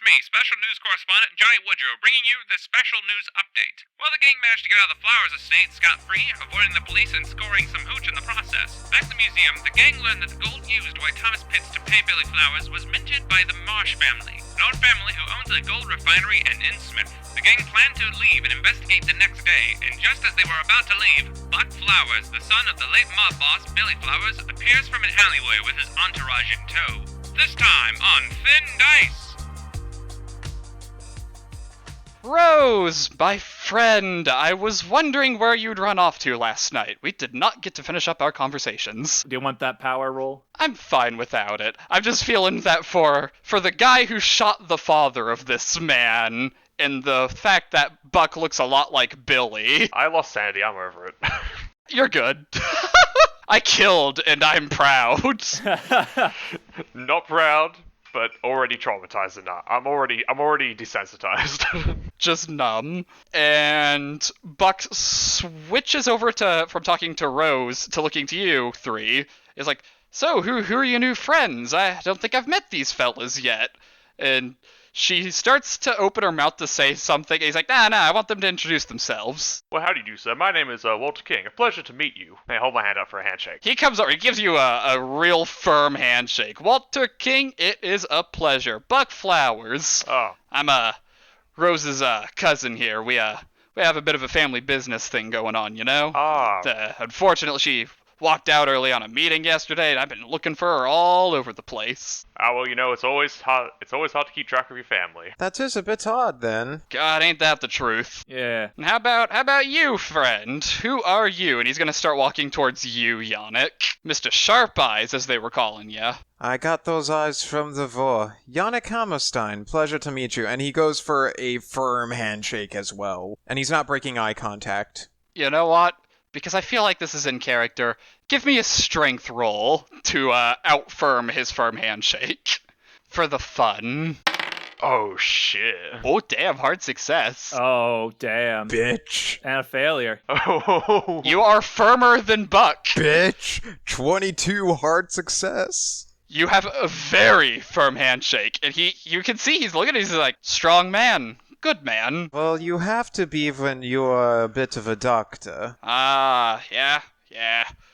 me, Special News Correspondent Johnny Woodrow, bringing you the Special News Update. Well, the gang managed to get out of the Flowers estate scot-free, avoiding the police and scoring some hooch in the process. Back at the museum, the gang learned that the gold used by Thomas Pitts to pay Billy Flowers was minted by the Marsh family, an old family who owns a gold refinery in Innsmouth. The gang planned to leave and investigate the next day, and just as they were about to leave, Buck Flowers, the son of the late mob boss Billy Flowers, appears from an alleyway with his entourage in tow. This time on Thin Dice. Rose, my friend, I was wondering where you'd run off to last night. We did not get to finish up our conversations. Do you want that power roll? I'm fine without it. I'm just feeling that for the guy who shot the father of this man, and the fact that Buck looks a lot like Billy. I lost sanity, I'm over it. You're good. I killed, and I'm proud. Not proud, but already traumatized enough. I'm already desensitized. Just numb. And Buck switches over from talking to Rose to looking to you three. Is like, so who are your new friends? I don't think I've met these fellas yet. And she starts to open her mouth to say something. He's like, nah, I want them to introduce themselves. Well, how do you do, sir? My name is Walter King. A pleasure to meet you. Hey, hold my hand up for a handshake. He comes over, he gives you a real firm handshake. Walter King, it is a pleasure. Buck Flowers. Oh. I'm Rose's cousin here. We have a bit of a family business thing going on, you know? Unfortunately, she walked out early on a meeting yesterday, and I've been looking for her all over the place. Well, you know, it's always hard to keep track of your family. That is a bit odd, then. God, ain't that the truth? Yeah. And how about you, friend? Who are you? And he's gonna start walking towards you, Yannik. Mr. Sharp Eyes, as they were calling ya. I got those eyes from the Vor. Yannik Hammerstein, pleasure to meet you. And he goes for a firm handshake as well. And he's not breaking eye contact. You know what? Because I feel like this is in character, give me a strength roll to outfirm his firm handshake. For the fun. Oh, shit. Oh, damn, hard success. Oh, damn. Bitch. And a failure. Oh. You are firmer than Buck. Bitch. 22 hard success. You have a very firm handshake. And you can see he's looking at it, he's like, strong man. Good man. Well, you have to be when you're a bit of a doctor. Yeah.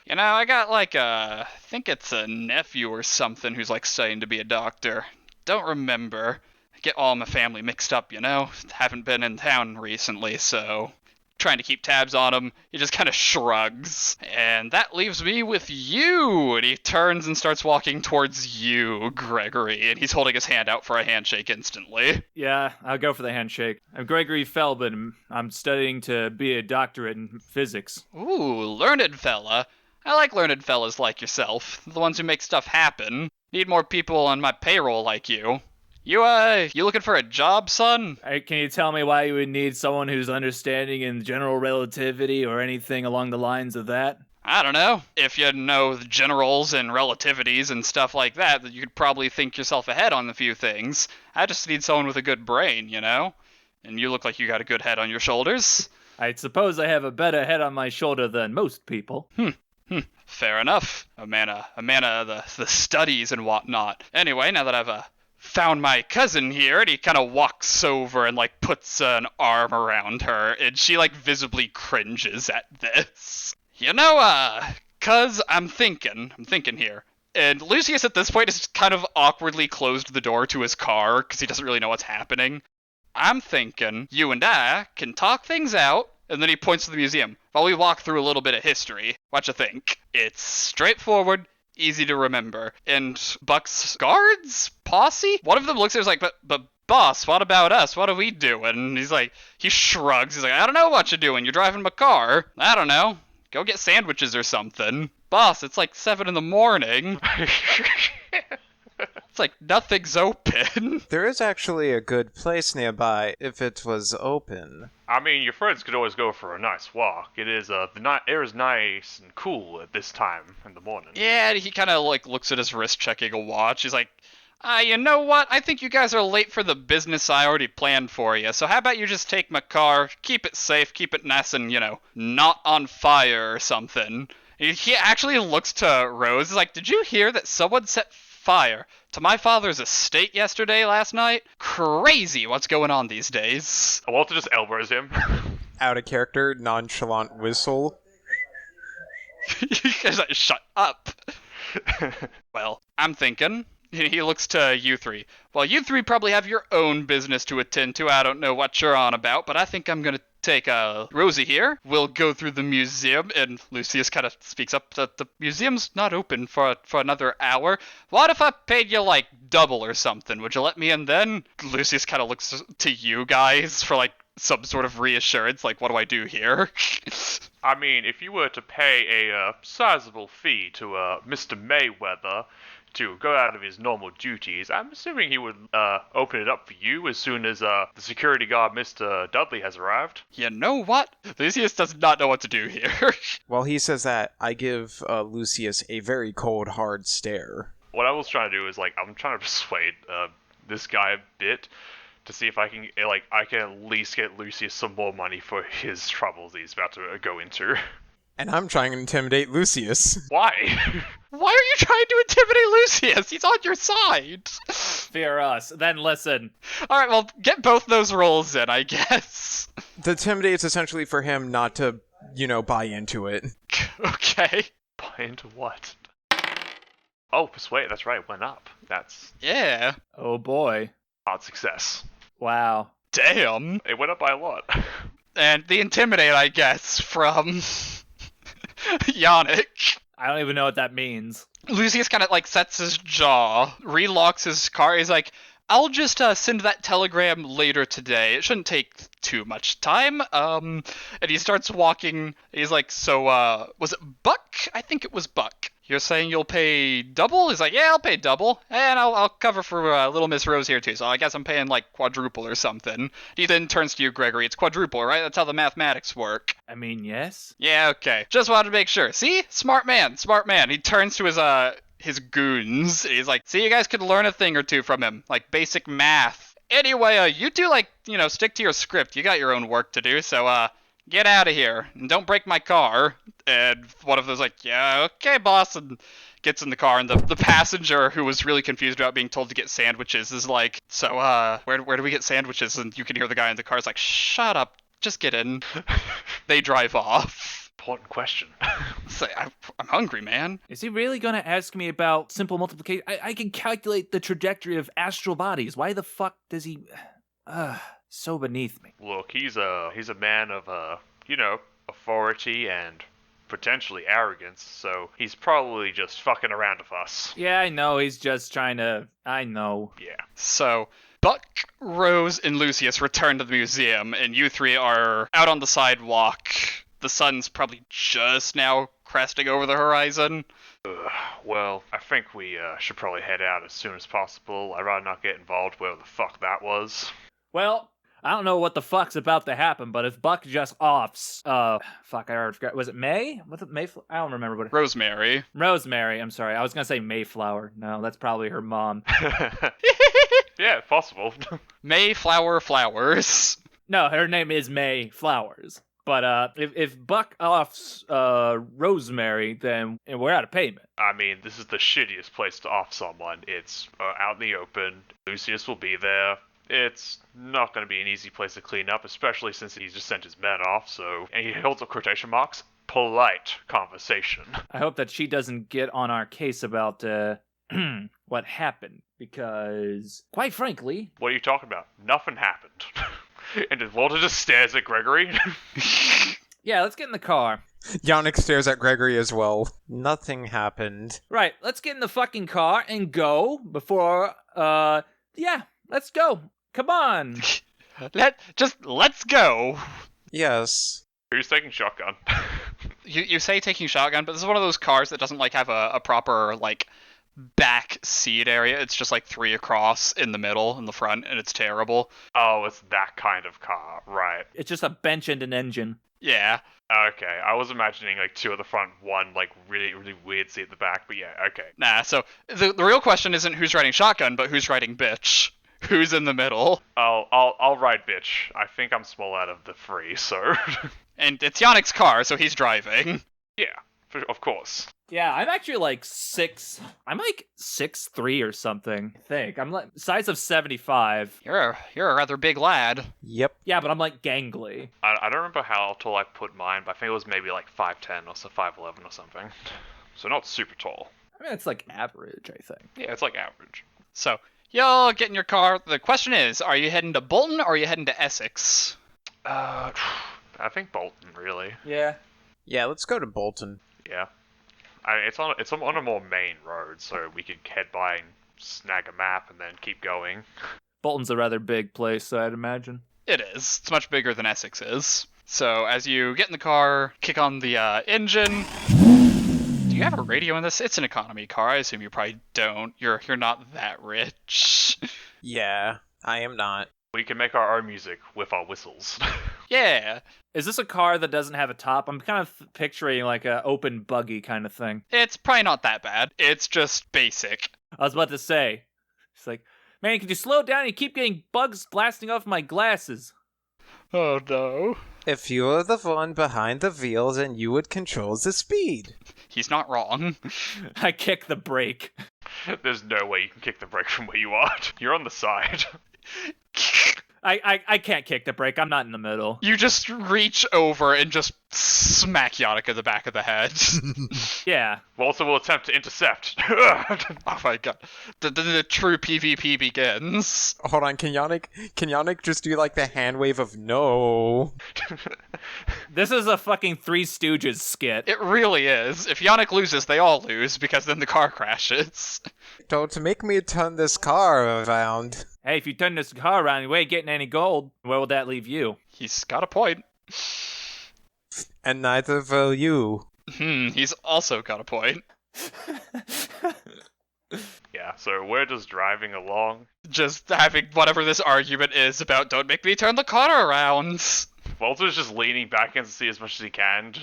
You know, I got I think it's a nephew or something who's studying to be a doctor. Don't remember. I get all my family mixed up, you know? Haven't been in town recently, so trying to keep tabs on him. He just kind of shrugs. And that leaves me with you. And he turns and starts walking towards you, Gregory. And he's holding his hand out for a handshake instantly. Yeah, I'll go for the handshake. I'm Gregory Feldman. I'm studying to be a doctorate in physics. Ooh, learned fella. I like learned fellas like yourself. The ones who make stuff happen. Need more people on my payroll like you. You looking for a job, son? Can you tell me why you would need someone who's understanding in general relativity or anything along the lines of that? I don't know. If you know the generals and relativities and stuff like that, you could probably think yourself ahead on a few things. I just need someone with a good brain, you know? And you look like you got a good head on your shoulders. I suppose I have a better head on my shoulder than most people. Fair enough. A man of the studies and whatnot. Anyway, now that I've found my cousin here, and he kind of walks over and puts an arm around her, and she visibly cringes at this. You know, cuz I'm thinking here. And Lucius at this point has kind of awkwardly closed the door to his car because he doesn't really know what's happening. I'm thinking you and I can talk things out, and then he points to the museum. While we walk through a little bit of history, what you think? It's straightforward, easy to remember. And Buck's guards? Posse? One of them looks at him but boss, what about us? What are we doing? And he shrugs. He's like, I don't know what you're doing. You're driving my car. I don't know. Go get sandwiches or something. Boss, it's 7 a.m. It's nothing's open. There is actually a good place nearby if it was open. I mean, your friends could always go for a nice walk. It is, the air is nice and cool at this time in the morning. Yeah, he kind of looks at his wrist checking a watch. He's like, you know what? I think you guys are late for the business I already planned for you. So how about you just take my car, keep it safe, keep it nice and, not on fire or something. He actually looks to Rose. He's like, did you hear that someone set fire to my father's estate last night. Crazy what's going on these days. Walter just elbows him. Out of character, nonchalant whistle. He's like, shut up. Well, I'm thinking. He looks to you three. Well, you three probably have your own business to attend to. I don't know what you're on about, but I think I'm gonna take Rosie here. We'll go through the museum, and Lucius kind of speaks up that the museum's not open for another hour. What if I paid you like double or something? Would you let me in then? Lucius kind of looks to you guys for like some sort of reassurance. Like, what do I do here? I mean, if you were to pay a sizable fee to Mr. Mayweather to go out of his normal duties, I'm assuming he would open it up for you as soon as the security guard, Mr. Dudley, has arrived. You know what? Lucius does not know what to do here. While he says that, I give Lucius a very cold, hard stare. What I was trying to do is, like, I'm trying to persuade this guy a bit to see if I can at least get Lucius some more money for his troubles he's about to go into. And I'm trying to intimidate Lucius. Why? Why are you trying to intimidate Lucius? He's on your side. Fear us, then listen. Alright, well, get both those rolls in, I guess. The intimidate is essentially for him not to, buy into it. Okay. Buy into what? Oh, persuade, that's right, it went up. That's Yeah. Oh boy. hard success. Wow. Damn. It went up by a lot. And the intimidate, I guess, from Yannik. I don't even know what that means. Lucius kind of like sets his jaw, relocks his car. He's like, I'll just send that telegram later today. It shouldn't take too much time. And he starts walking. He's like, so, was it Buck? I think it was Buck. You're saying you'll pay double? He's like, yeah, I'll pay double. And I'll cover for little Miss Rose here too. So I guess I'm paying like quadruple or something. He then turns to you, Gregory. It's quadruple, right? That's how the mathematics work. I mean, yes? Yeah, okay. Just wanted to make sure. See? Smart man, smart man. He turns to his goons. He's like, see, you guys could learn a thing or two from him. Like basic math. Anyway, you two, stick to your script. You got your own work to do, so, get out of here. And don't break my car. And one of them's like, yeah, okay, boss. And gets in the car, and the passenger, who was really confused about being told to get sandwiches, is like, so, where do we get sandwiches? And you can hear the guy in the car is like, shut up. Just get in. They drive off. Important question. Say, I'm hungry, man. Is he really gonna ask me about simple multiplication? I can calculate the trajectory of astral bodies. Why the fuck does he... so beneath me. Look, he's a man of, authority and potentially arrogance, so he's probably just fucking around with us. Yeah, I know, he's just trying to... I know. Yeah. So, Buck, Rose, and Lucius return to the museum, and you three are out on the sidewalk. The sun's probably just now cresting over the horizon. Well, I think we should probably head out as soon as possible. I'd rather not get involved wherever the fuck that was. Well, I don't know what the fuck's about to happen, but if Buck just offs... fuck, I already forgot. Was it May? Was it Mayflower? I don't remember what... Rosemary. Rosemary, I'm sorry. I was gonna say Mayflower. No, that's probably her mom. Yeah, possible. Mayflower Flowers. No, her name is May Flowers. But if Buck offs Rosemary, then we're out of payment. I mean, this is the shittiest place to off someone. It's out in the open. Lucius will be there. It's not going to be an easy place to clean up, especially since he's just sent his men off, so... And he holds up quotation marks. Polite conversation. I hope that she doesn't get on our case about what happened, because, quite frankly... What are you talking about? Nothing happened. And Walter just stares at Gregory. Yeah, let's get in the car. Yannik stares at Gregory as well. Nothing happened. Right, let's get in the fucking car and go before, yeah, let's go. Come on. Let's go. Yes. Who's taking shotgun? You say taking shotgun, but this is one of those cars that doesn't have a proper back seat area. It's just 3 across in the middle, in the front, and it's terrible. Oh, it's that kind of car, right. It's just a bench and an engine. Yeah. Okay, I was imagining 2 at the front, 1 really, really weird seat at the back, but yeah, okay. Nah, so the real question isn't who's riding shotgun, but who's riding bitch. Who's in the middle? I'll ride bitch. I think I'm small out of the 3, so... And it's Yannick's car, so he's driving. Yeah, Of course. Yeah, I'm actually like 6'3" or something, I think. I'm like size of 75. You're a rather big lad. Yep. Yeah, but I'm like gangly. I don't remember how tall I put mine, but I think it was maybe like 5'10" or so 5'11" or something. So not super tall. I mean, it's like average, I think. Yeah, it's like average. So, you'll get in your car. The question is, are you heading to Bolton or are you heading to Essex? I think Bolton, really. Yeah. Yeah, let's go to Bolton. Yeah. It's on a more main road, so we could head by and snag a map and then keep going. Bolton's a rather big place, so I'd imagine. It is. It's much bigger than Essex is. So, as you get in the car, kick on the engine. Do you have a radio in this? It's an economy car. I assume you probably don't. You're not that rich. Yeah, I am not. We can make our own music with our whistles. Yeah. Is this a car that doesn't have a top? I'm kind of picturing like a open buggy kind of thing. It's probably not that bad. It's just basic. I was about to say. It's like, man, could you slow down? You keep getting bugs blasting off my glasses. Oh no. If you were the one behind the wheel, then you would control the speed. He's not wrong. I kick the brake. There's no way you can kick the brake from where you are. You're on the side. I can't kick the brake. I'm not in the middle. You just reach over and just smack Yannik in the back of the head. Yeah. Walter will attempt to intercept. Oh my god. The true PvP begins. Hold on, can Yannik just do like the hand wave of no? This is a fucking Three Stooges skit. It really is. If Yannik loses, they all lose, because then the car crashes. Don't make me turn this car around. Hey, if you turn this car around, you ain't getting any gold. Where will that leave you? He's got a point. And neither will you. He's also got a point. Yeah, so we're just driving along. Just having whatever this argument is about don't make me turn the car around. Walter's just leaning back against the seat as much as he can,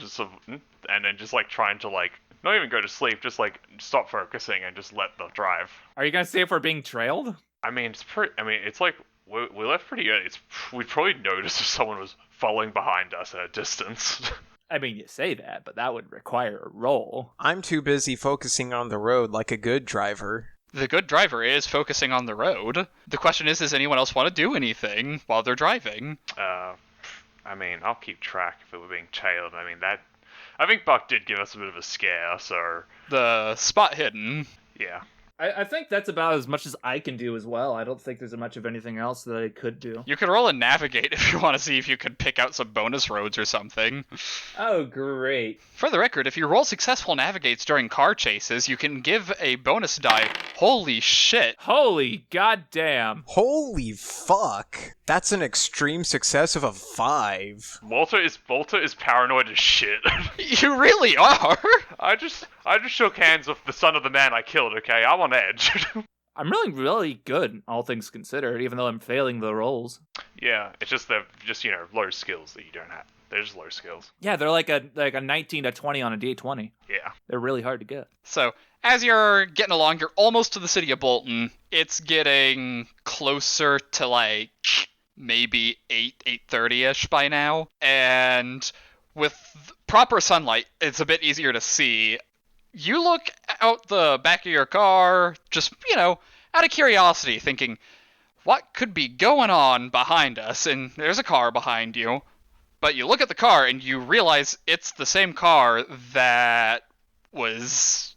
and then just like trying to like not even go to sleep, just like stop focusing and just let the drive. Are you gonna say if we're being trailed? I mean, it's like we left pretty early. We'd probably notice if someone was following behind us at a distance. I mean, you say that, but that would require a roll. I'm too busy focusing on the road like a good driver. The good driver is focusing on the road. The question is, does anyone else want to do anything while they're driving? I mean, I'll keep track if it were being tailed. I mean, I think Buck did give us a bit of a scare, so... The spot hidden. Yeah. I think that's about as much as I can do as well. I don't think there's much of anything else that I could do. You could roll a navigate if you want to see if you could pick out some bonus roads or something. Oh, great. For the record, if you roll successful navigates during car chases, you can give a bonus die. Holy shit. Holy goddamn. Holy fuck. That's an extreme success of a 5. Walter is paranoid as shit. You really are. I just shook hands with the son of the man I killed, okay? I'm on edge. I'm really, really good, all things considered, even though I'm failing the rolls. Yeah, it's just low skills that you don't have. They're just low skills. Yeah, they're like a 19 to 20 on a D20. Yeah. They're really hard to get. So, as you're getting along, you're almost to the city of Bolton. It's getting closer to like maybe 8:30ish by now. And with proper sunlight, it's a bit easier to see. You look out the back of your car, just, out of curiosity, thinking, what could be going on behind us? And there's a car behind you. But you look at the car and you realize it's the same car that was,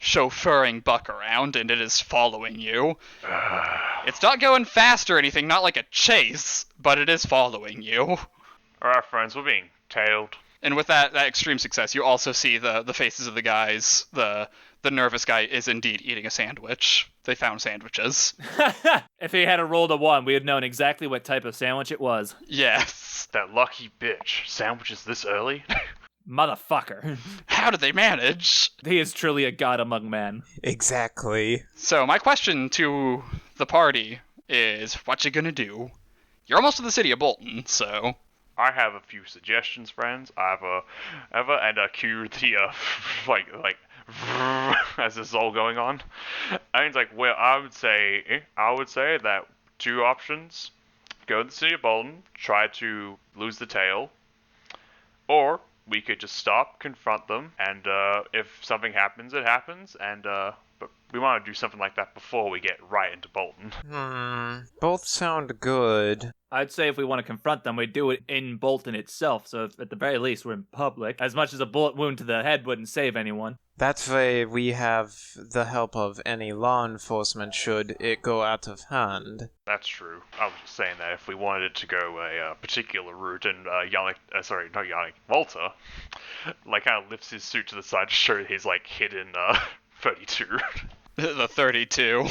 chauffeuring Buck around, and it is following you. It's not going fast or anything, not like a chase, but it is following you. Alright, friends, we're being tailed. And with that extreme success, you also see the faces of the guys. The nervous guy is indeed eating a sandwich. They found sandwiches. If he had a roll to 1, we had known exactly what type of sandwich it was. Yes. That lucky bitch. Sandwiches this early? Motherfucker. How did they manage? He is truly a god among men. Exactly. So my question to the party is, what you gonna do? You're almost to the city of Bolton, so... I have a few suggestions, friends. And cue the as this is all going on. I mean, I would say that 2 options: go to the city of Bolton, try to lose the tail, or we could just stop, confront them, and if something happens, it happens, and but we want to do something like that before we get right into Bolton. Both sound good. I'd say if we want to confront them, we do it in Bolton itself, so at the very least we're in public. As much as a bullet wound to the head wouldn't save anyone. That way we have the help of any law enforcement should it go out of hand. That's true. I was just saying that if we wanted it to go a particular route, and Walter, like kind of lifts his suit to the side to show his like hidden 32. The 32.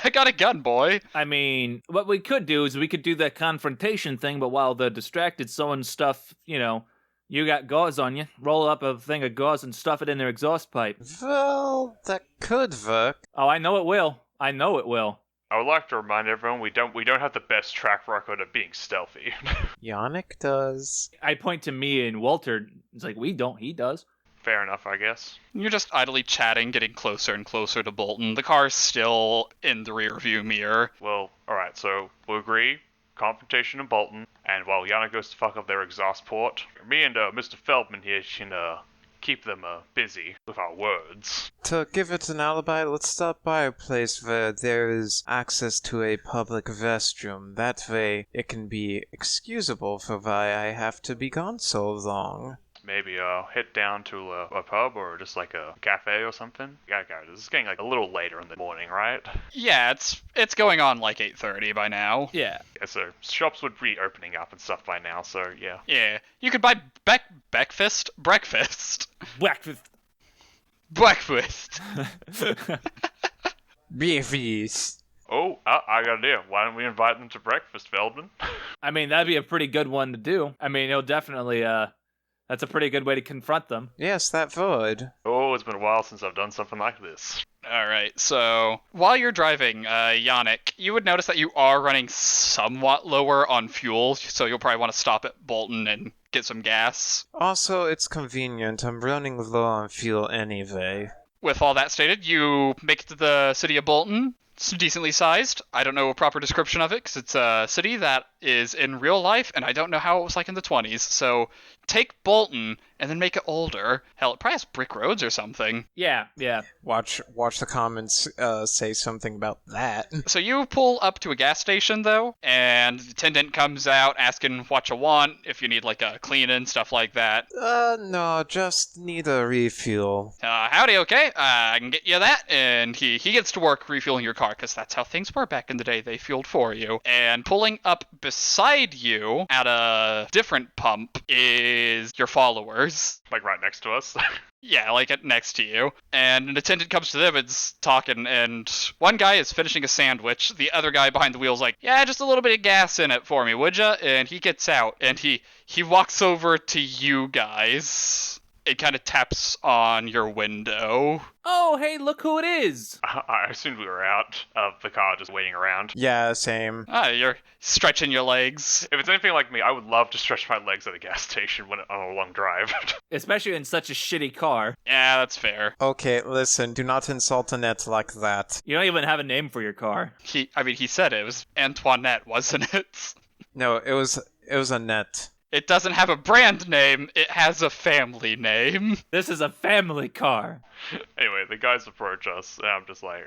I got a gun, boy. I mean, what we could do is we could do that confrontation thing, but while they're distracted sewing stuff, you got gauze on you, roll up a thing of gauze and stuff it in their exhaust pipe. Well, that could work. Oh, I know it will. I would like to remind everyone we don't have the best track record of being stealthy. Yannik does. I point to me and Walter. It's like, we don't. He does. Fair enough, I guess. You're just idly chatting, getting closer and closer to Bolton. The car's still in the rearview mirror. Well, alright, so we'll agree. Confrontation in Bolton, and while Yannik goes to fuck up their exhaust port, me and Mr. Feldman here can keep them busy with our words. To give it an alibi, let's stop by a place where there is access to a public restroom. That way, it can be excusable for why I have to be gone so long. Maybe head down to a pub or just like a cafe or something. Yeah, guys, this is getting like a little later in the morning, right? Yeah, it's going on like 8:30 by now. Yeah, so shops would be opening up and stuff by now, so yeah. Yeah, you could buy breakfast. breakfast. Breakfast. Oh, I got an idea. Why don't we invite them to breakfast, Feldman? I mean, that'd be a pretty good one to do. I mean, it'll definitely, that's a pretty good way to confront them. Yes, that would. Oh, it's been a while since I've done something like this. Alright, so while you're driving, Yannik, you would notice that you are running somewhat lower on fuel, so you'll probably want to stop at Bolton and get some gas. Also, it's convenient. I'm running low on fuel anyway. With all that stated, you make it to the city of Bolton. It's decently sized. I don't know a proper description of it, because it's a city that is in real life, and I don't know how it was like in the 20s, so take Bolton and then make it older. Hell, it probably has brick roads or something. Yeah. Watch the comments say something about that. So you pull up to a gas station, though, and the attendant comes out asking what you want, if you need, like, a cleaning, stuff like that. No, just need a refuel. Howdy, okay, I can get you that, and he gets to work refueling your car, because that's how things were back in the day. They fueled for you. And pulling up beside you at a different pump is your followers. Like right next to us? Yeah, like next to you. And an attendant comes to them and's talking, and one guy is finishing a sandwich. The other guy behind the wheel's like, yeah, just a little bit of gas in it for me, would ya? And he gets out, and he walks over to you guys. It kind of taps on your window. Oh, hey, look who it is! I assumed we were out of the car just waiting around. Yeah, same. You're stretching your legs. If it's anything like me, I would love to stretch my legs at a gas station on a long drive. Especially in such a shitty car. Yeah, that's fair. Okay, listen, do not insult Annette like that. You don't even have a name for your car. He said it was Antoinette, wasn't it? No, it was Annette. It doesn't have a brand name, it has a family name. This is a family car. Anyway, the guys approach us, and I'm just like,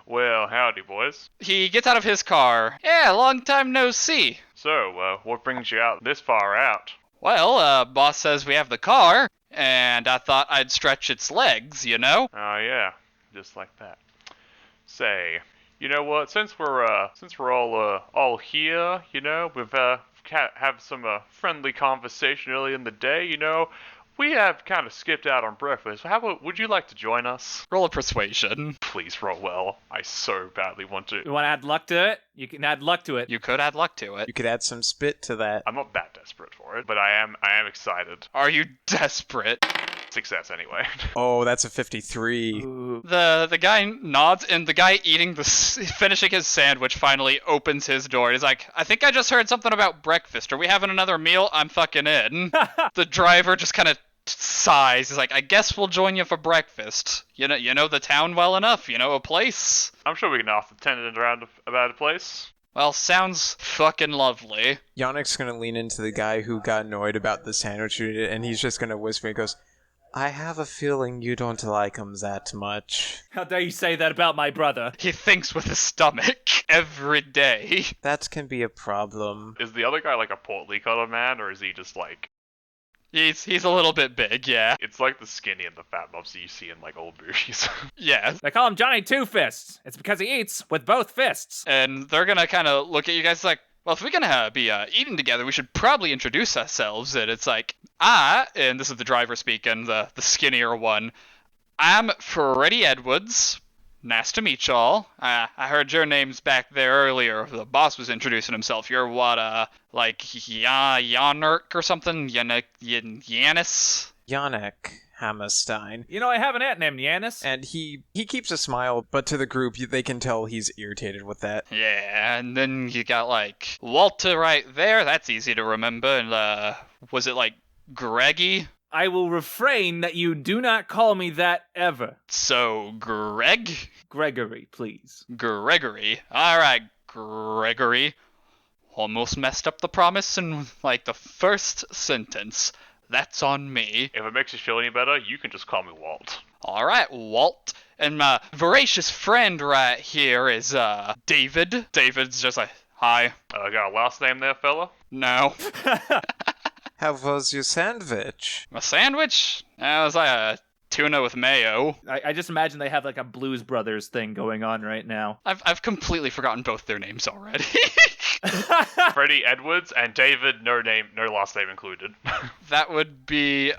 well, howdy, boys. He gets out of his car. Yeah, long time no see. So, what brings you out this far out? Well, boss says we have the car, and I thought I'd stretch its legs, you know? Oh, yeah, just like that. Say, you know what, since we're all here, you know, we've, have some friendly conversation early in the day, you know. We have kind of skipped out on breakfast. How about, would you like to join us? Roll a persuasion. Please roll well. I so badly want to. You want to add luck to it? You can add luck to it. You could add luck to it. You could add some spit to that. I'm not that desperate for it, but I am excited. Are you desperate? Success anyway. Oh, that's a 53. Ooh. The guy nods, and the guy finishing his sandwich finally opens his door. He's like, I think I just heard something about breakfast. Are we having another meal? I'm fucking in. The driver just kind of sighs. He's like, I guess we'll join you for breakfast. You know the town well enough. You know a place. I'm sure we can ask the attendant around about a place. Well, sounds fucking lovely. Yannick's gonna lean into the guy who got annoyed about the sandwich, and he's just gonna whisper. He goes, I have a feeling you don't like him that much. How dare you say that about my brother? He thinks with his stomach every day. That can be a problem. Is the other guy like a portly kind of man, or is he just like... He's a little bit big, yeah. It's like the skinny and the fat mobs that you see in like old movies. Yeah. They call him Johnny Two Fists. It's because he eats with both fists. And they're gonna kind of look at you guys like, well, if we're gonna be eating together, we should probably introduce ourselves. And it's like, and this is the driver speaking, the skinnier one, I'm Freddie Edwards. Nice to meet y'all. I heard your names back there earlier. The boss was introducing himself. You're what, like Yannik or something? Yannis? Yannik Hammerstein. You know, I have an aunt named Yannis. And he keeps a smile, but to the group, they can tell he's irritated with that. Yeah, and then you got, like, Walter right there. That's easy to remember. And, was it, like, Greggy? I will refrain that you do not call me that ever. So, Greg? Gregory, please. Gregory. Alright, Gregory. Almost messed up the promise in, like, the first sentence. That's on me. If it makes you feel any better, you can just call me Walt. Alright, Walt. And my voracious friend right here is, David. David's just like, hi. Got a last name there, fella? No. How was your sandwich? A sandwich? That was like a tuna with mayo. I just imagine they have like a Blues Brothers thing going on right now. I've completely forgotten both their names already. Freddie Edwards and David, no last name included. That would be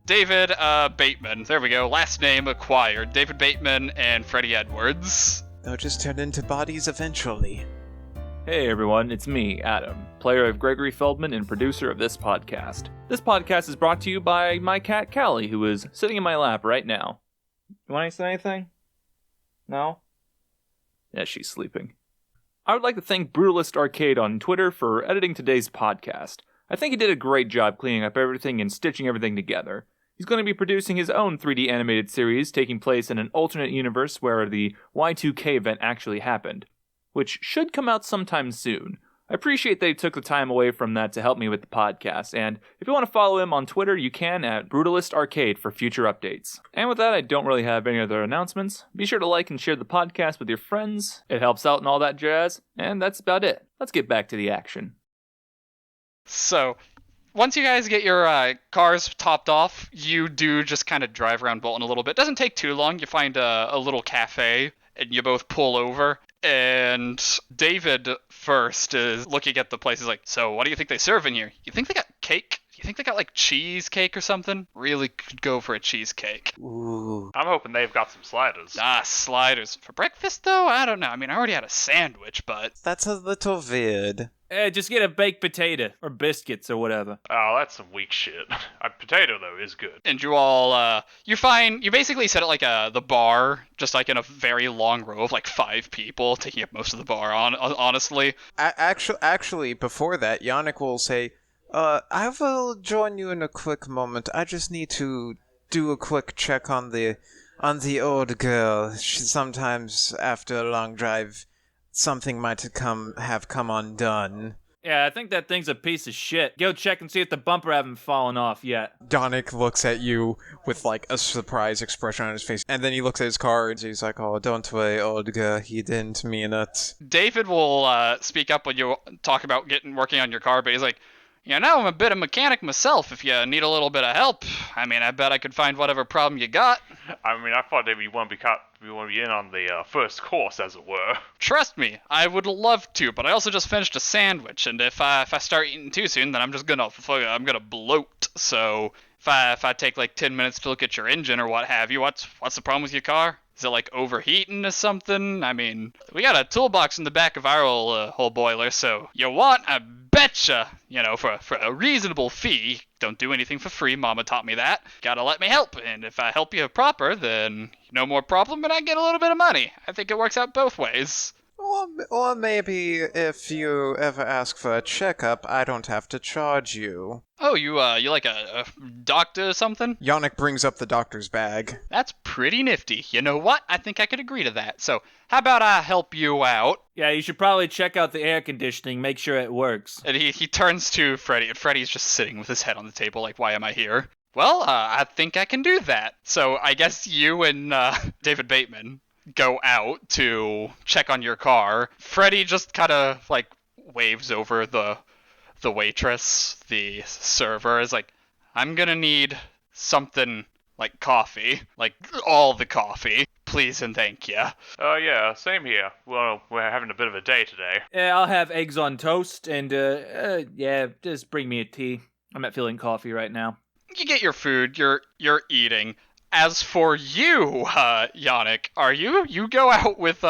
David Bateman. There we go. Last name acquired. David Bateman and Freddie Edwards. They'll just turn into bodies eventually. Hey everyone, it's me, Adam, player of Gregory Feldman and producer of this podcast. This podcast is brought to you by my cat Callie, who is sitting in my lap right now. You want to say anything? No? Yeah, she's sleeping. I would like to thank Brutalist Arcade on Twitter for editing today's podcast. I think he did a great job cleaning up everything and stitching everything together. He's going to be producing his own 3D animated series taking place in an alternate universe where the Y2K event actually happened, which should come out sometime soon. I appreciate they took the time away from that to help me with the podcast, and if you want to follow him on Twitter, you can at Brutalist Arcade for future updates. And with that, I don't really have any other announcements. Be sure to like and share the podcast with your friends. It helps out and all that jazz, and that's about it. Let's get back to the action. So, once you guys get your cars topped off, you do just kind of drive around Bolton a little bit. Doesn't take too long. You find a little cafe, and you both pull over. And David first is looking at the place. He's like, so what do you think they serve in here? You think they got cake? You think they got like cheesecake or something? Really could go for a cheesecake. Ooh. I'm hoping they've got some sliders. Sliders. For breakfast though? I don't know. I mean, I already had a sandwich, but... That's a little weird. Just get a baked potato, or biscuits, or whatever. Oh, that's some weak shit. A potato, though, is good. And you all, you basically set it like the bar, just like in a very long row of like 5 people, taking up most of the bar, honestly. Actually, before that, Yannik will say, I will join you in a quick moment. I just need to do a quick check on the old girl. She sometimes, after a long drive, something might have come undone. Yeah, I think that thing's a piece of shit. Go check and see if the bumper haven't fallen off yet. Yannik looks at you with like a surprised expression on his face, and then he looks at his car and he's like, oh, don't worry, old girl, he didn't mean it. David will speak up when you talk about working on your car, but he's like, you know, I'm a bit of a mechanic myself. If you need a little bit of help, I mean, I bet I could find whatever problem you got. I mean, I thought maybe you want to be in on the first course, as it were. Trust me, I would love to, but I also just finished a sandwich, and if I start eating too soon, then I'm gonna bloat. So if I take like 10 minutes to look at your engine or what have you, what's the problem with your car? Is it like overheating or something? I mean, we got a toolbox in the back of our whole boiler, so you want, I betcha, you know, for a reasonable fee. Don't do anything for free, Mama taught me that. Gotta let me help, and if I help you proper, then no more problem, and I get a little bit of money. I think it works out both ways. Or maybe if you ever ask for a checkup, I don't have to charge you. Oh, you like a doctor or something? Yannik brings up the doctor's bag. That's pretty nifty. You know what? I think I could agree to that. So, how about I help you out? Yeah, you should probably check out the air conditioning, make sure it works. And he turns to Freddy, and Freddy's just sitting with his head on the table like, why am I here? Well, I think I can do that. So I guess you and David Bateman go out to check on your car. Freddy just kind of like waves over the waitress, the server, is like, I'm gonna need something like coffee, like all the coffee, please and thank you. Yeah, same here. Well, we're having a bit of a day today. Yeah, I'll have eggs on toast, and yeah, just bring me a tea. I'm not feeling coffee right now. You get your food, you're eating. As for you, Yannik, you go out with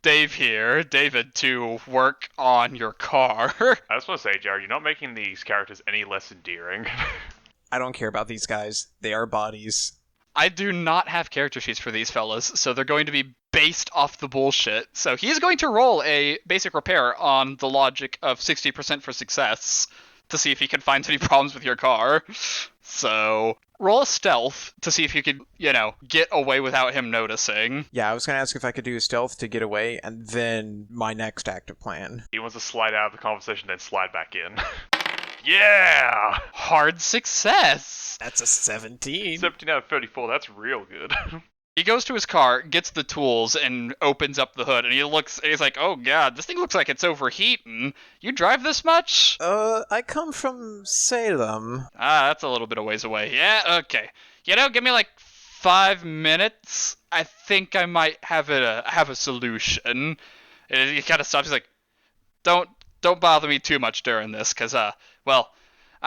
David, to work on your car. I just want to say, Jarrod, you're not making these characters any less endearing. I don't care about these guys. They are bodies. I do not have character sheets for these fellas, so they're going to be based off the bullshit. So he's going to roll a basic repair on the logic of 60% for success to see if he can find any problems with your car. So roll a stealth to see if you could, get away without him noticing. Yeah, I was gonna ask if I could do stealth to get away, and then my next active plan. He wants to slide out of the conversation, then slide back in. Yeah! Hard success! That's a 17. 17 out of 34, that's real good. He goes to his car, gets the tools, and opens up the hood, and he's like, oh god, this thing looks like it's overheating. You drive this much? I come from Salem. Ah, that's a little bit of ways away. Yeah, okay. Give me like 5 minutes. I think I might have a solution. And he kind of stops. He's like, don't bother me too much during this, because, well,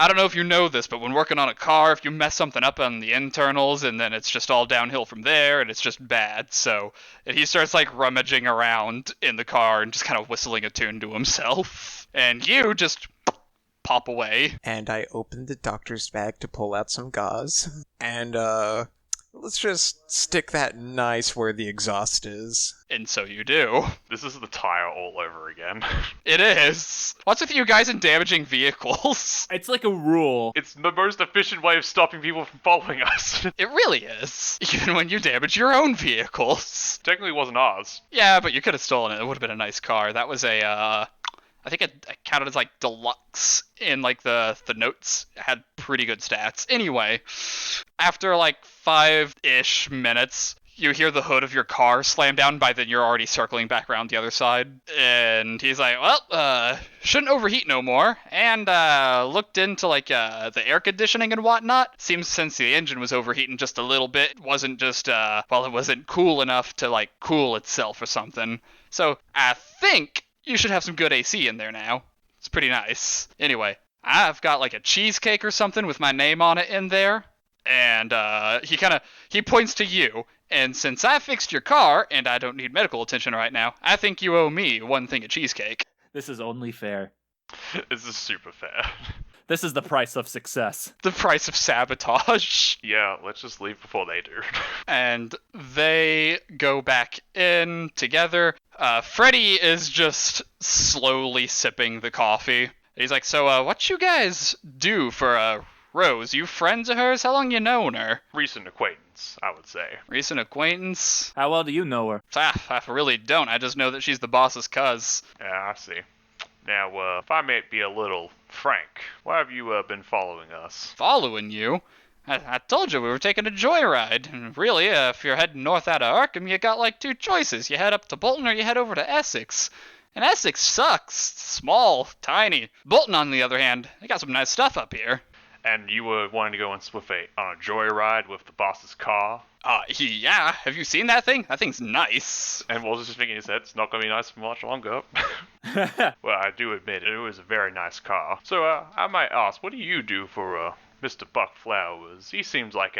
I don't know if you know this, but when working on a car, if you mess something up on the internals, and then it's just all downhill from there, and it's just bad. So, and he starts, like, rummaging around in the car and just kind of whistling a tune to himself. And you just pop away. And I opened the doctor's bag to pull out some gauze. And, let's just stick that nice where the exhaust is. And so you do. This is the tire all over again. It is. What's with you guys and damaging vehicles? It's like a rule. It's the most efficient way of stopping people from following us. It really is. Even when you damage your own vehicles. Technically, it wasn't ours. Yeah, but you could have stolen it. It would have been a nice car. That was I think it counted as like deluxe in like the notes. It had pretty good stats. Anyway, after like 5-ish minutes, you hear the hood of your car slam down. By then you're already circling back around the other side. And he's like, well, shouldn't overheat no more. And looked into like the air conditioning and whatnot. Seems since the engine was overheating just a little bit, it wasn't just, it wasn't cool enough to like cool itself or something. So I think you should have some good AC in there now. It's pretty nice. Anyway, I've got like a cheesecake or something with my name on it in there. And he points to you. And since I fixed your car and I don't need medical attention right now, I think you owe me one thing of cheesecake. This is only fair. This is super fair. This is the price of success. The price of sabotage. Yeah, let's just leave before they do. And they go back in together. Freddy is just slowly sipping the coffee. He's like, so what you guys do for Rose? You friends of hers? How long you known her? Recent acquaintance, I would say. Recent acquaintance? How well do you know her? I really don't. I just know that she's the boss's cuz. Yeah, I see. Now, if I may be a little frank, why have you been following us? Following you? I told you we were taking a joyride. And really, if you're heading north out of Arkham, you got like 2 choices. You head up to Bolton or you head over to Essex. And Essex sucks. Small, tiny. Bolton, on the other hand, they got some nice stuff up here. And you were wanting to go on a joyride with the boss's car? Yeah. Have you seen that thing? That thing's nice. And Walter's just thinking in his head, it's not going to be nice for much longer. Well, I do admit it was a very nice car. So, I might ask, what do you do for, Mr. Buck Flowers? He seems like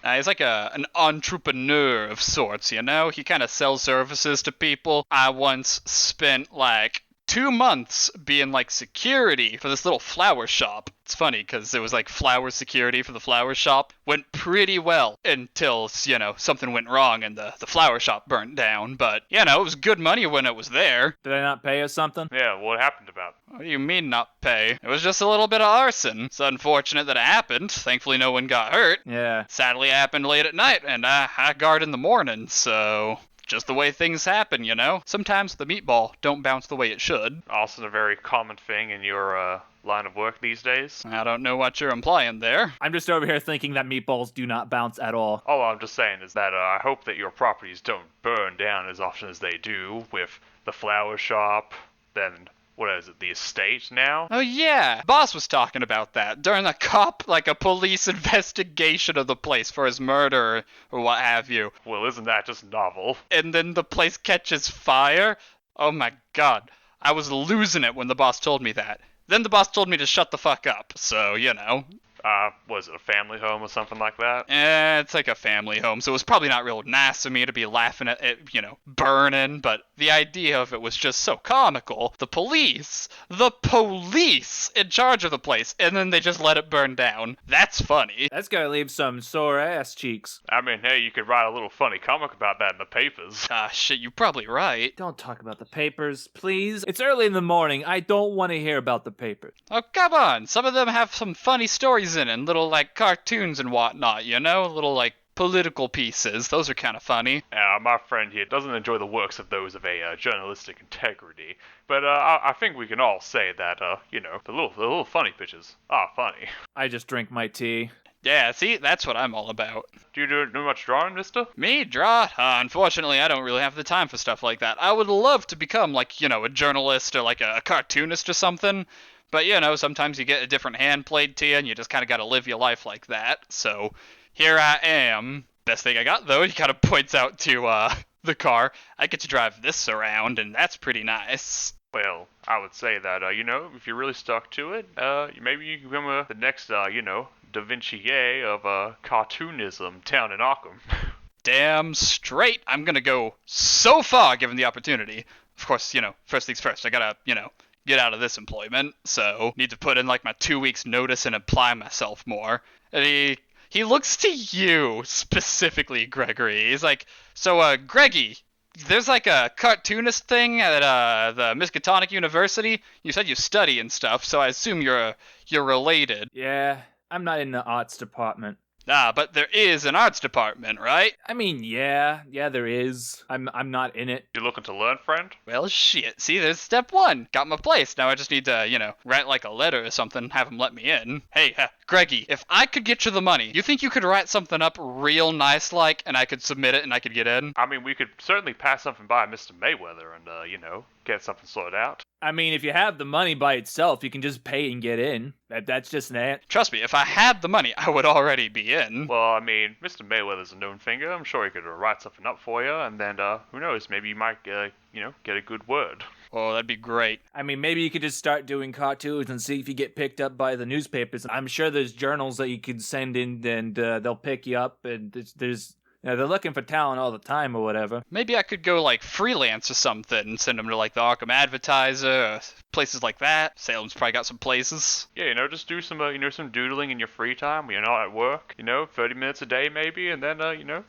he's like an entrepreneur of sorts, you know? He kind of sells services to people. I once spent like 2 months being like security for this little flower shop. It's funny because it was like flower security for the flower shop. Went pretty well until, something went wrong and the flower shop burnt down. But, it was good money when it was there. Did I not pay us something? Yeah, what happened about it? What do you mean not pay? It was just a little bit of arson. It's unfortunate that it happened. Thankfully no one got hurt. Yeah. Sadly it happened late at night and I guard in the morning, so... Just the way things happen, Sometimes the meatball don't bounce the way it should. Also a very common thing in your line of work these days. I don't know what you're implying there. I'm just over here thinking that meatballs do not bounce at all. All I'm just saying is that I hope that your properties don't burn down as often as they do with the flower shop, then... What is it, the estate now? Oh yeah, boss was talking about that during a police investigation of the place for his murder or what have you. Well, isn't that just novel? And then the place catches fire? Oh my god, I was losing it when the boss told me that. Then the boss told me to shut the fuck up, so, Was it a family home or something like that? It's like a family home, so it was probably not real nice of me to be laughing at it, burning, but the idea of it was just so comical. The police in charge of the place, and then they just let it burn down. That's funny. That's gotta leave some sore ass cheeks. I mean, hey, you could write a little funny comic about that in the papers. Ah, shit, you're probably right. Don't talk about the papers, please. It's early in the morning. I don't want to hear about the papers. Oh, come on. Some of them have some funny stories in it, and little, cartoons and whatnot, Little, political pieces. Those are kind of funny. My friend here doesn't enjoy the works of those of a journalistic integrity, but I think we can all say that, the little funny pitches are funny. I just drink my tea. Yeah, see, that's what I'm all about. Do you do much drawing, mister? Me, draw? Unfortunately, I don't really have the time for stuff like that. I would love to become, a journalist or, a cartoonist or something. But, sometimes you get a different hand played to you, and you just kind of got to live your life like that. So, here I am. Best thing I got, though, he kind of points out to, the car. I get to drive this around, and that's pretty nice. Well, I would say that, if you're really stuck to it, maybe you can become the next, Da Vinci of cartoonism down in Arkham. Damn straight. I'm gonna go so far given the opportunity. Of course, first things first. I gotta, get out of this employment. So, need to put in, my 2 weeks notice and apply myself more. And he looks to you, specifically, Gregory. He's like, so, Greggy, there's, a cartoonist thing at, the Miskatonic University. You said you study and stuff, so I assume you're related. Yeah, I'm not in the arts department. Ah, but there is an arts department, right? I mean, yeah, there is. I'm not in it. You looking to learn, friend? Well, shit. See, there's step one. Got my place. Now I just need to, write a letter or something, have them let me in. Hey, Greggy, if I could get you the money, you think you could write something up real nice and I could submit it and I could get in? I mean, we could certainly pass something by Mr. Mayweather and, get something sorted out. I mean, if you have the money by itself, you can just pay and get in. That's just an ant. Trust me, if I had the money, I would already be in. Well, I mean, Mr. Mayweather's a known finger. I'm sure he could write something up for you, and then, who knows, maybe you might, get a good word. Oh, that'd be great. I mean, maybe you could just start doing cartoons and see if you get picked up by the newspapers. I'm sure there's journals that you could send in, and they'll pick you up, and there's they're looking for talent all the time or whatever. Maybe I could go, freelance or something and send them to, the Arkham Advertiser or places like that. Salem's probably got some places. Yeah, just do some, some doodling in your free time when you're not at work. 30 minutes a day maybe, and then,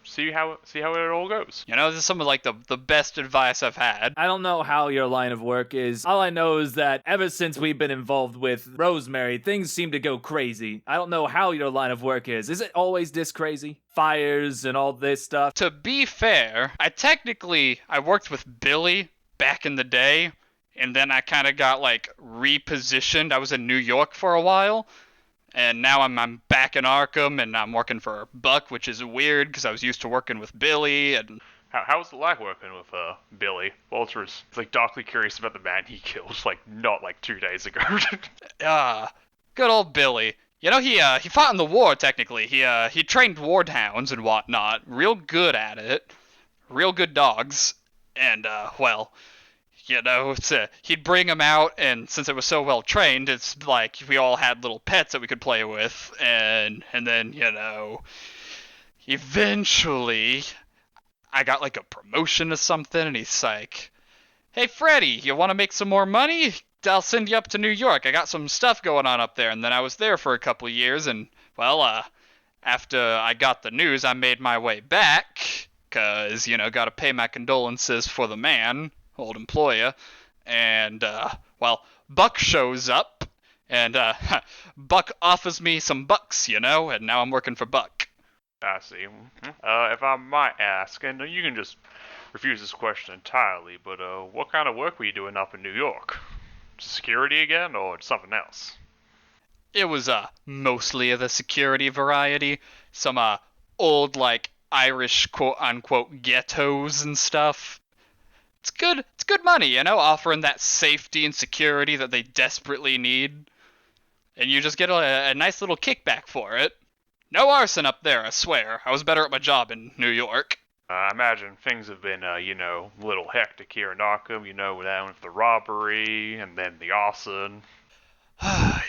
see how it all goes. This is some of, the best advice I've had. I don't know how your line of work is. All I know is that ever since we've been involved with Rosemary, things seem to go crazy. I don't know how your line of work is. Is it always this crazy? Fires and all this stuff? To be fair, I worked with Billy back in the day, and then I kind of got, repositioned. I was in New York for a while, and now I'm back in Arkham, and I'm working for Buck, which is weird, because I was used to working with Billy, and... How was it like working with, Billy? Walter's, darkly curious about the man he killed, not 2 days ago. Good old Billy. He fought in the war, technically. He trained wardhounds and whatnot. Real good at it. Real good dogs. And, he'd bring them out, and since it was so well trained, it's we all had little pets that we could play with. And then, eventually, I got, a promotion or something, and he's Hey, Freddy, you want to make some more money? I'll send you up to New York. I got some stuff going on up there, and then I was there for a couple years, and, well, after I got the news, I made my way back, 'cause, gotta pay my condolences for the man, old employer, and, well, Buck shows up, and, Buck offers me some bucks, and now I'm working for Buck. I see. If I might ask, and you can just refuse this question entirely, but what kind of work were you doing up in New York? Security again, or something else? It was mostly of the security variety. Some old Irish quote unquote ghettos and stuff. It's good money, offering that safety and security that they desperately need. And you just get a nice little kickback for it. No arson up there, I swear. I was better at my job in New York. I imagine things have been, a little hectic here in Arkham, down with the robbery, and then the arson.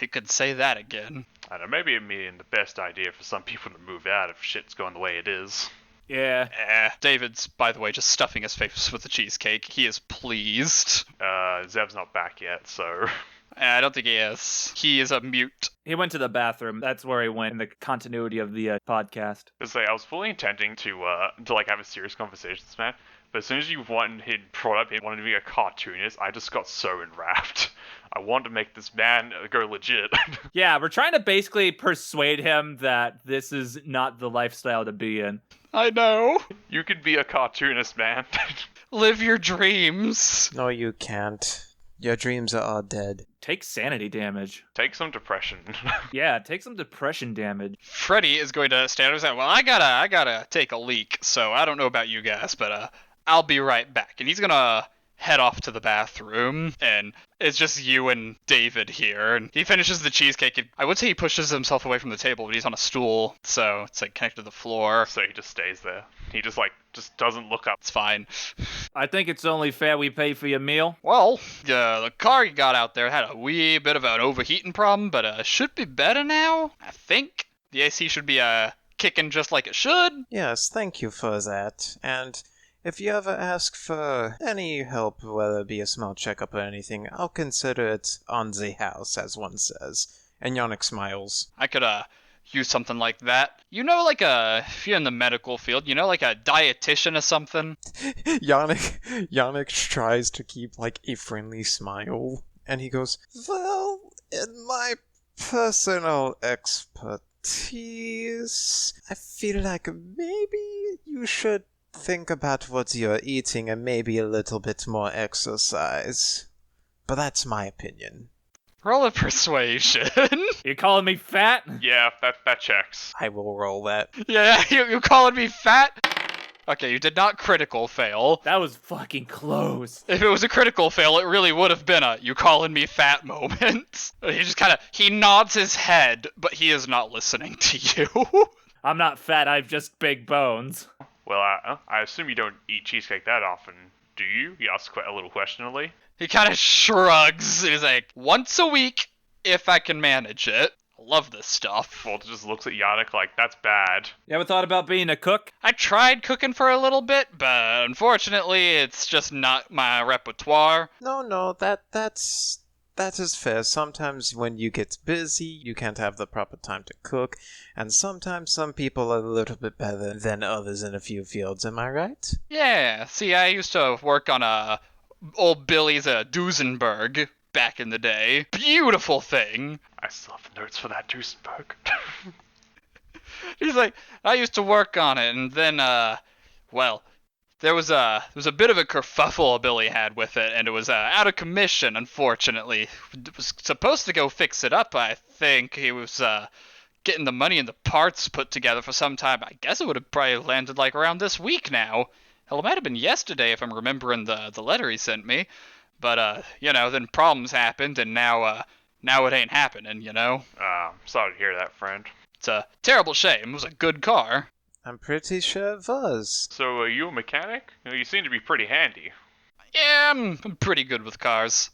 You could say that again. I don't know, maybe it being the best idea for some people to move out if shit's going the way it is. Yeah. David's, by the way, just stuffing his face with the cheesecake. He is pleased. Zev's not back yet, so... I don't think he is. He is a mute. He went to the bathroom. That's where he went in the continuity of the podcast. I was fully intending to have a serious conversation with this man, but as soon as you wanted to be a cartoonist, I just got so enwrapped. I wanted to make this man go legit. Yeah, we're trying to basically persuade him that this is not the lifestyle to be in. I know. You could be a cartoonist, man. Live your dreams. No, you can't. Your dreams are all dead. Take sanity damage. Take some depression. Yeah, take some depression damage. Freddy is going to stand up and say, well, I gotta take a leak, so I don't know about you guys, but I'll be right back. And he's gonna head off to the bathroom, and it's just you and David here, and he finishes the cheesecake. I would say he pushes himself away from the table, but he's on a stool, so it's connected to the floor. So he just stays there. He just doesn't look up. It's fine. I think it's only fair we pay for your meal. Well, the car you got out there had a wee bit of an overheating problem, but should be better now, I think. The AC should be kicking just like it should. Yes, thank you for that. And if you ever ask for any help, whether it be a small checkup or anything, I'll consider it on the house, as one says. And Yannik smiles. I could use something like that. If you're in the medical field, like a dietitian or something. Yannik tries to keep a friendly smile, and he goes, well, in my personal expertise, I feel like maybe you should think about what you're eating and maybe a little bit more exercise. But that's my opinion. Roll a persuasion. You calling me fat? Yeah, that checks. I will roll that. Yeah, you calling me fat? Okay, you did not critical fail. That was fucking close. If it was a critical fail, it really would have been a you calling me fat moment. He just he nods his head, but he is not listening to you. I'm not fat, I've just big bones. Well, I assume you don't eat cheesecake that often, do you? He asks a little questioningly. He kind of shrugs. He's like, once a week, if I can manage it. I love this stuff. Walter just looks at Yannik like, that's bad. You ever thought about being a cook? I tried cooking for a little bit, but unfortunately, it's just not my repertoire. No, that is fair. Sometimes when you get busy, you can't have the proper time to cook, and sometimes some people are a little bit better than others in a few fields, am I right? Yeah, see, I used to work on old Billy's Duesenberg back in the day. Beautiful thing. I still have the notes for that Duesenberg. He's like, I used to work on it, and then, there was a bit of a kerfuffle Billy had with it, and it was out of commission, unfortunately. It was supposed to go fix it up, I think. He was getting the money and the parts put together for some time. I guess it would have probably landed around this week now. Hell, it might have been yesterday if I'm remembering the letter he sent me. But, then problems happened, and now it ain't happening, Sorry to hear that, friend. It's a terrible shame. It was a good car. I'm pretty sure it was. So, are you a mechanic? You seem to be pretty handy. Yeah, I'm pretty good with cars.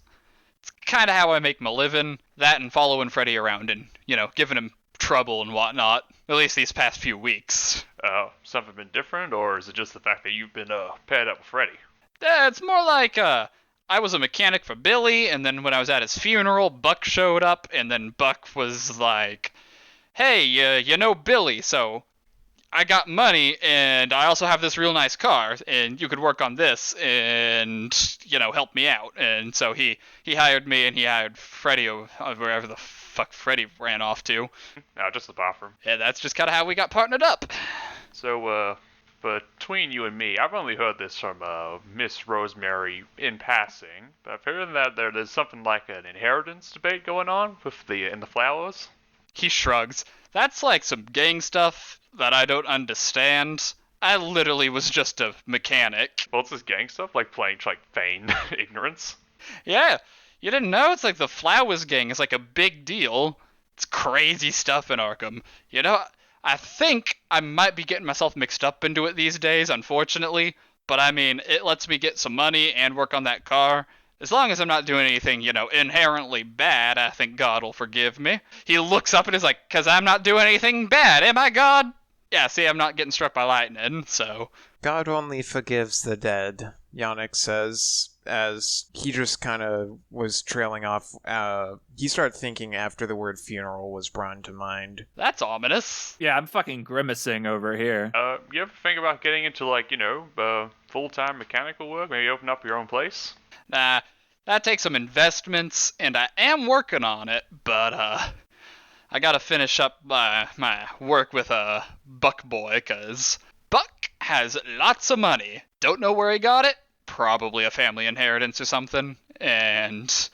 It's kind of how I make my living. That and following Freddy around and, giving him trouble and whatnot. At least these past few weeks. Something been different, or is it just the fact that you've been paired up with Freddy? It's more like, I was a mechanic for Billy, and then when I was at his funeral, Buck showed up, and then Buck was like, hey, you know Billy, so I got money, and I also have this real nice car, and you could work on this, and, help me out. And so he hired me, and he hired Freddie, wherever the fuck Freddie ran off to. No, just the bathroom. Yeah, that's just kind of how we got partnered up. So, between you and me, I've only heard this from Miss Rosemary in passing, but I've heard that there's something like an inheritance debate going on in the flowers. He shrugs. That's like some gang stuff that I don't understand. I literally was just a mechanic. Well, it's this gang stuff, like playing to feign ignorance. Yeah, you didn't know? It's like the Flowers gang is like a big deal. It's crazy stuff in Arkham. I think I might be getting myself mixed up into it these days, unfortunately. But I mean, it lets me get some money and work on that car. As long as I'm not doing anything, inherently bad, I think God will forgive me. He looks up and is like, 'cause I'm not doing anything bad, am I, God? Yeah, see, I'm not getting struck by lightning, so... God only forgives the dead, Yannik says, as he just kind of was trailing off. He started thinking after the word funeral was brought to mind. That's ominous. Yeah, I'm fucking grimacing over here. You ever think about getting into, full-time mechanical work? Maybe open up your own place? Nah, that takes some investments, and I am working on it, but, I gotta finish up my work with Buck Boy, 'cause Buck has lots of money. Don't know where he got it. Probably a family inheritance or something. And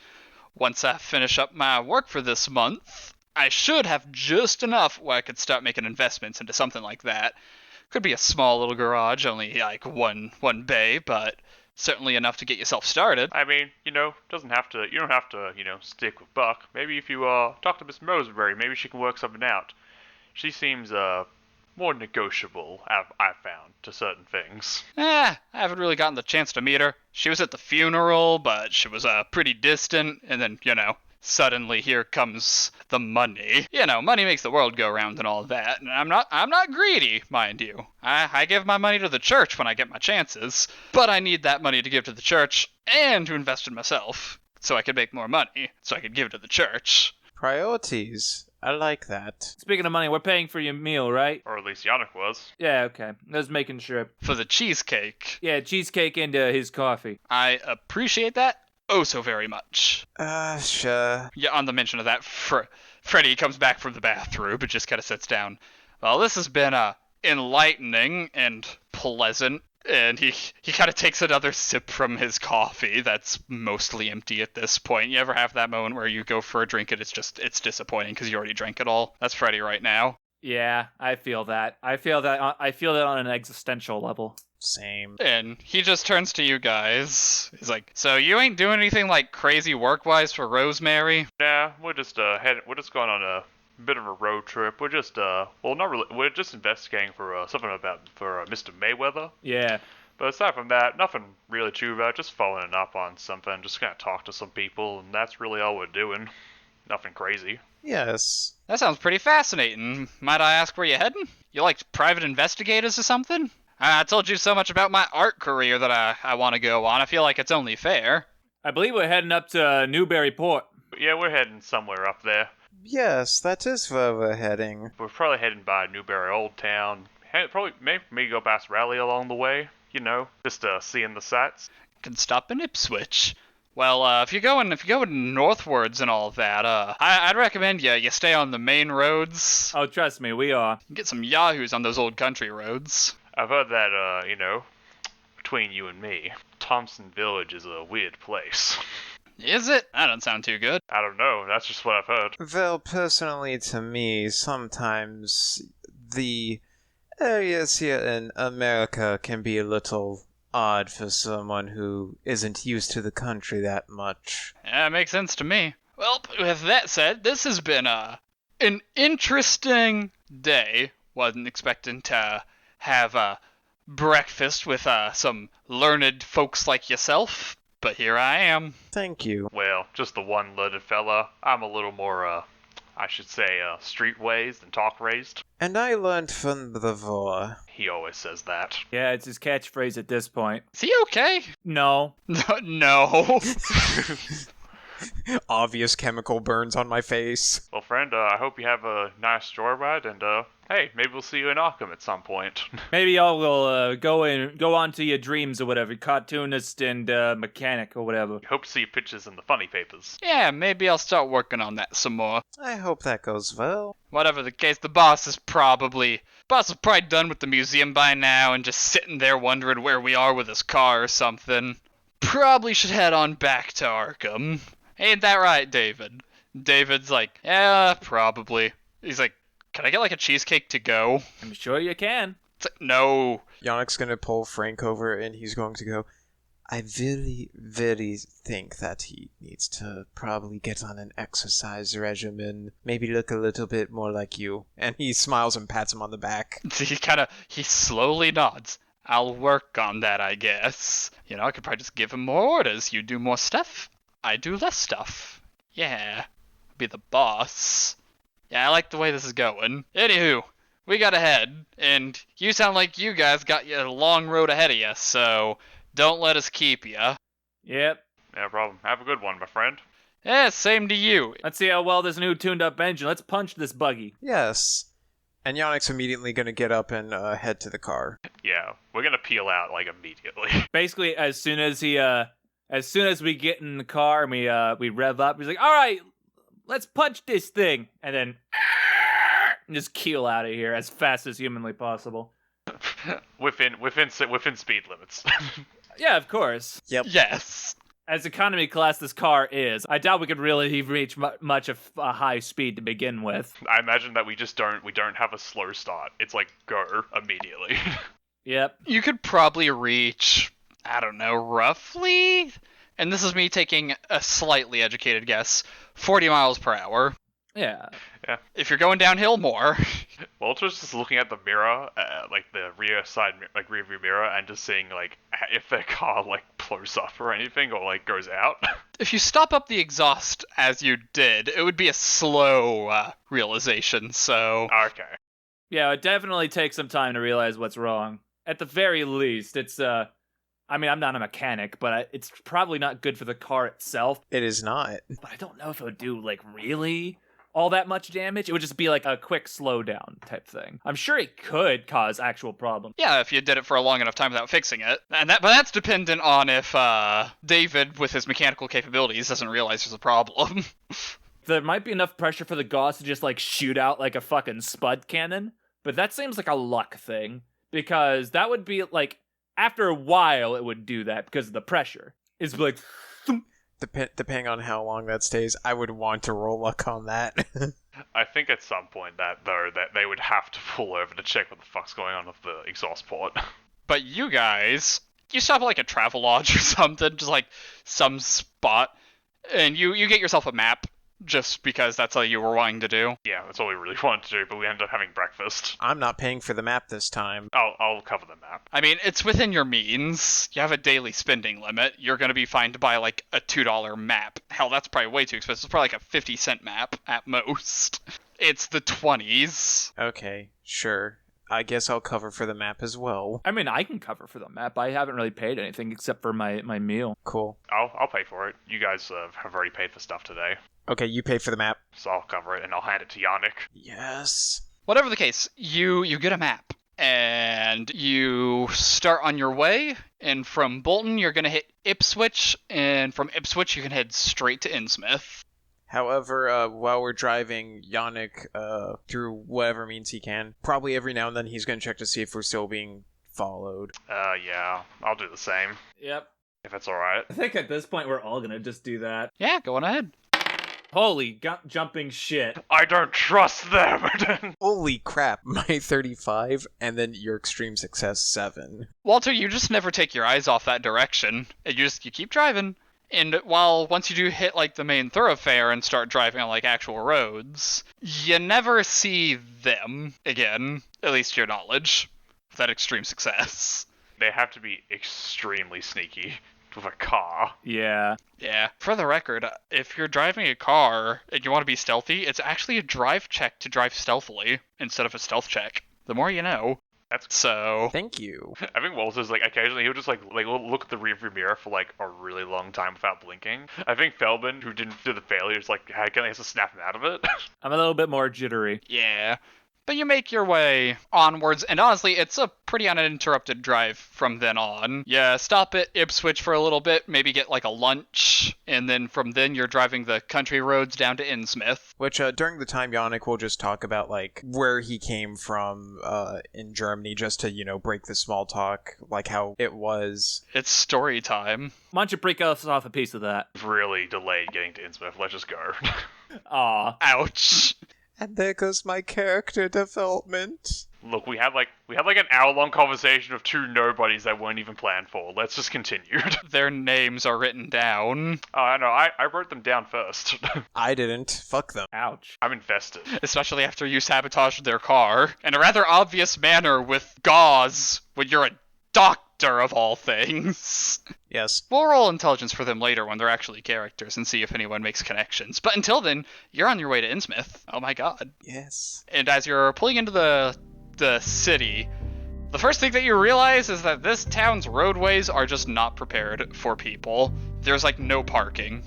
once I finish up my work for this month, I should have just enough where I could start making investments into something like that. Could be a small little garage, only like one bay, but certainly enough to get yourself started. I mean, you don't have to stick with Buck. Maybe if you talk to Miss Rosemary, maybe she can work something out. She seems more negotiable, I've found, to certain things. I haven't really gotten the chance to meet her. She was at the funeral, but she was pretty distant, and then, suddenly here comes the money. Money makes the world go round and all that, and I'm not greedy, mind you. I give my money to the church when I get my chances, but I need that money to give to the church and to invest in myself, so I could make more money, so I could give it to the church. Priorities. I like that. Speaking of money, we're paying for your meal, right? Or at least Yannik was. Yeah, okay. Just making sure. For the cheesecake. Yeah, cheesecake into his coffee. I appreciate that oh so very much. Sure. Yeah, on the mention of that, Freddie comes back from the bathroom and just kind of sits down. Well, this has been enlightening and pleasant, and he kind of takes another sip from his coffee that's mostly empty at this point. You ever have that moment where you go for a drink and it's disappointing because you already drank it all? That's Freddie right now. Yeah, I feel that. I feel that on an existential level. Same. And he just turns to you guys. He's like, so you ain't doing anything like crazy work-wise for Rosemary? Nah, we're just going on a bit of a road trip. We're just not really. We're just investigating for something for Mr. Mayweather. Yeah. But aside from that, nothing really too bad. Just following up on something. Just gonna talk to some people, and that's really all we're doing. Nothing crazy. Yes. That sounds pretty fascinating. Might I ask where you're heading? You like private investigators or something? I told you so much about my art career that I want to go on. I feel like it's only fair. I believe we're heading up to Newburyport. Yeah, we're heading somewhere up there. Yes, that is where we're heading. We're probably heading by Newbury Old Town. Probably maybe go past Raleigh along the way. Just seeing the sights. Can stop in Ipswich. Well, if you're going northwards and all that, I'd recommend you stay on the main roads. Oh, trust me, we are. Get some yahoos on those old country roads. I've heard that, between you and me, Thompson Village is a weird place. Is it? That doesn't sound too good. I don't know, that's just what I've heard. Well, personally to me, sometimes the areas here in America can be a little odd for someone who isn't used to the country that much. Yeah, it makes sense to me. Well, with that said, this has been an interesting day. Wasn't expecting to have breakfast with some learned folks like yourself, but here I am. Thank you. Well, just the one learned fella. I'm a little more I should say, streetways than talk raised. And I learned from the Vor. He always says that. Yeah, it's his catchphrase at this point. Is he okay? No. No. Obvious chemical burns on my face. Well, friend, I hope you have a nice joyride, and, hey, maybe we'll see you in Arkham at some point. Maybe y'all will go on to your dreams or whatever, cartoonist and mechanic or whatever. Hope to see your pictures in the funny papers. Yeah, maybe I'll start working on that some more. I hope that goes well. Whatever the case, the boss is probably done with the museum by now and just sitting there wondering where we are with his car or something. Probably should head on back to Arkham. Ain't that right, David? David's like, yeah, probably. He's like, can I get like a cheesecake to go? I'm sure you can. It's like, no. Yannick's gonna pull Frank over and he's going to go, I very, very think that he needs to probably get on an exercise regimen. Maybe look a little bit more like you. And he smiles and pats him on the back. He slowly nods. I'll work on that, I guess. You know, I could probably just give him more orders. You do more stuff, I do less stuff. Yeah. Be the boss. Yeah, I like the way this is going. Anywho, we got ahead, and you sound like you guys got a long road ahead of you, so don't let us keep you. Yep. No problem. Have a good one, my friend. Yeah, same to you. Let's see how well this new tuned-up engine. Let's punch this buggy. Yes. And Yannick's immediately gonna get up and head to the car. Yeah, we're gonna peel out, like, immediately. Basically, as soon as we get in the car and we rev up, he's like, "All right, let's punch this thing," and then just keel out of here as fast as humanly possible. within speed limits. Yeah, of course. Yep. Yes. As economy class this car is, I doubt we could really reach much of a high speed to begin with. I imagine that we don't have a slow start. It's like, go immediately. Yep. You could probably reach, I don't know, roughly, and this is me taking a slightly educated guess, 40 miles per hour. Yeah. If you're going downhill, more. Walter's just looking at the mirror, like the rear view mirror, and just seeing like if their car like blows up or anything, or like goes out. If you stop up the exhaust as you did, it would be a slow realization, so... Okay. Yeah, it definitely takes some time to realize what's wrong. At the very least, it's, I mean, I'm not a mechanic, but it's probably not good for the car itself. It is not. But I don't know if it would do, like, really all that much damage. It would just be, like, a quick slowdown type thing. I'm sure it could cause actual problems. Yeah, if you did it for a long enough time without fixing it. But that's dependent on if David, with his mechanical capabilities, doesn't realize there's a problem. There might be enough pressure for the gauze to just, like, shoot out like a fucking spud cannon, but that seems like a luck thing, because that would be, like, after a while it would do that because of the pressure. It's like... Depending on how long that stays, I would want to roll luck on that. I think at some point that they would have to pull over to check what the fuck's going on with the exhaust port. But you guys, you stop at like a travel lodge or something, just like some spot, and you get yourself a map, just because that's all you were wanting to do. Yeah, that's all we really wanted to do, but we ended up having breakfast. I'm not paying for the map this time. I'll cover the map. I mean, it's within your means. You have a daily spending limit. You're going to be fine to buy like a $2 map. Hell, that's probably way too expensive. It's probably like a 50-cent map at most. It's the 20s. Okay, sure. I guess I'll cover for the map as well. I mean, I can cover for the map. I haven't really paid anything except for my meal. Cool. I'll pay for it. You guys have already paid for stuff today. Okay, you pay for the map. So I'll cover it, and I'll hand it to Yannik. Yes. Whatever the case, you get a map, and you start on your way, and from Bolton, you're going to hit Ipswich, and from Ipswich, you can head straight to Innsmouth. However, while we're driving Yannik through whatever means he can, probably every now and then he's going to check to see if we're still being followed. Yeah, I'll do the same. Yep. If that's alright. I think at this point we're all gonna just do that. Yeah, go on ahead. Holy jumping shit. I don't trust them! Holy crap, my 35, and then your extreme success 7. Walter, you just never take your eyes off that direction. You keep driving. And once you do hit like the main thoroughfare and start driving on like actual roads, you never see them again, at least to your knowledge, with that extreme success. They have to be extremely sneaky with a car. Yeah. Yeah. For the record, if you're driving a car and you want to be stealthy, it's actually a drive check to drive stealthily instead of a stealth check. The more you know. That's So. Thank you. I think Walter's like occasionally he'll just like look at the rearview mirror for like a really long time without blinking. I think Feldman, who didn't do the failures, like kind of has to snap him out of it. I'm a little bit more jittery. Yeah. But you make your way onwards, and honestly, it's a pretty uninterrupted drive from then on. Yeah, stop at Ipswich for a little bit, maybe get like a lunch, and then from then you're driving the country roads down to Innsmouth. Which, during the time, Yannik will just talk about, like, where he came from in Germany, just to, break the small talk, like how it was. It's story time. Why don't you break us off a piece of that? Really delayed getting to Innsmouth. Let's just go. Aw. Ouch. And there goes my character development. Look, we had like an hour-long conversation of two nobodies that weren't even planned for. Let's just continue. Their names are written down. Oh, I know. I wrote them down first. I didn't. Fuck them. Ouch. I'm invested. Especially after you sabotaged their car in a rather obvious manner with gauze when you're a doctor of all things. Yes. We'll roll intelligence for them later when they're actually characters and see if anyone makes connections. But until then, you're on your way to Innsmouth. Oh my god. Yes. And as you're pulling into the city, the first thing that you realize is that this town's roadways are just not prepared for people. There's like no parking.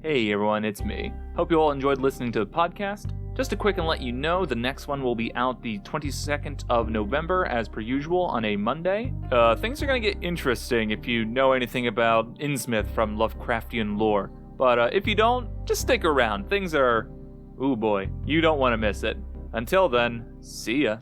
Hey everyone, it's me. Hope you all enjoyed listening to the podcast. Just a quick and let you know, the next one will be out the 22nd of November, as per usual, on a Monday. Things are going to get interesting if you know anything about Innsmouth from Lovecraftian lore. But if you don't, just stick around. Things are... ooh boy, you don't want to miss it. Until then, see ya.